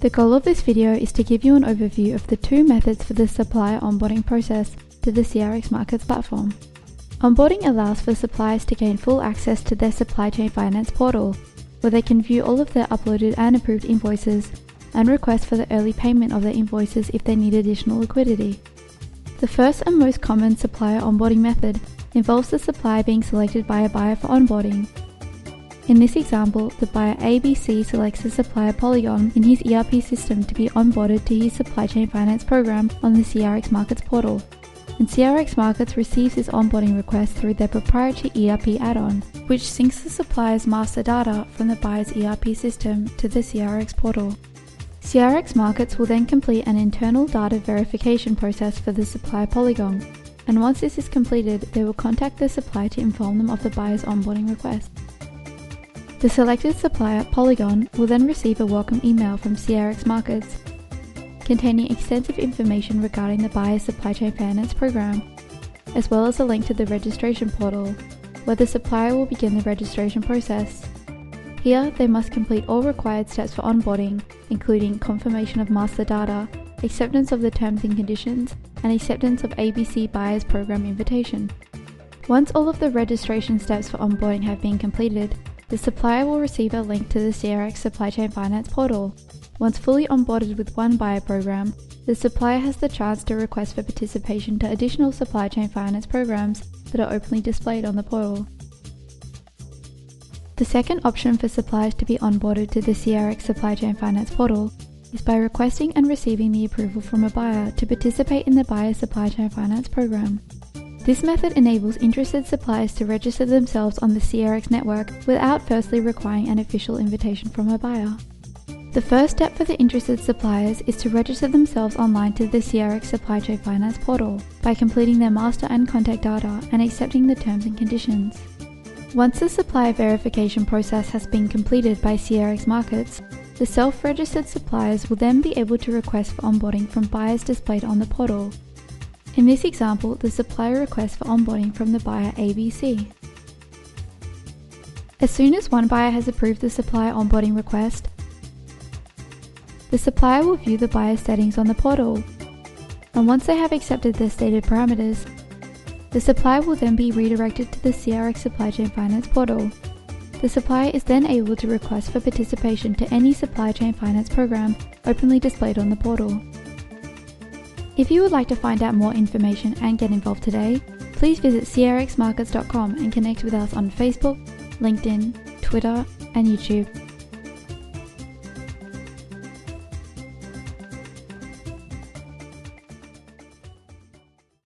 The goal of this video is to give you an overview of the two methods for the supplier onboarding process to the CRX Markets platform. Onboarding allows for suppliers to gain full access to their supply chain finance portal, where they can view all of their uploaded and approved invoices and request for the early payment of their invoices if they need additional liquidity. The first and most common supplier onboarding method involves the supplier being selected by a buyer for onboarding. In this example, the buyer ABC selects the supplier Polygon in his ERP system to be onboarded to his supply chain finance program on the CRX Markets portal, and CRX Markets receives his onboarding request through their proprietary ERP add-on, which syncs the supplier's master data from the buyer's ERP system to the CRX portal. CRX Markets will then complete an internal data verification process for the supplier Polygon, and once this is completed, they will contact the supplier to inform them of the buyer's onboarding request. The selected supplier, Polygon, will then receive a welcome email from CRX Markets, containing extensive information regarding the buyer's supply chain finance program, as well as a link to the registration portal, where the supplier will begin the registration process. Here, they must complete all required steps for onboarding, including confirmation of master data, acceptance of the terms and conditions, and acceptance of ABC buyer's program invitation. Once all of the registration steps for onboarding have been completed, the supplier will receive a link to the CRX Supply Chain Finance portal. Once fully onboarded with one buyer program, the supplier has the chance to request for participation to additional supply chain finance programs that are openly displayed on the portal. The second option for suppliers to be onboarded to the CRX Supply Chain Finance portal is by requesting and receiving the approval from a buyer to participate in the buyer's supply chain finance program. This method enables interested suppliers to register themselves on the CRX network without firstly requiring an official invitation from a buyer. The first step for the interested suppliers is to register themselves online to the CRX Supply Chain Finance portal by completing their master and contact data and accepting the terms and conditions. Once the supplier verification process has been completed by CRX Markets, the self-registered suppliers will then be able to request for onboarding from buyers displayed on the portal. In this example, the supplier requests for onboarding from the buyer ABC. As soon as one buyer has approved the supplier onboarding request, the supplier will view the buyer's settings on the portal, and once they have accepted their stated parameters, the supplier will then be redirected to the CRX Supply Chain Finance portal. The supplier is then able to request for participation to any supply chain finance program openly displayed on the portal. If you would like to find out more information and get involved today, please visit crxmarkets.com and connect with us on Facebook, LinkedIn, Twitter, and YouTube.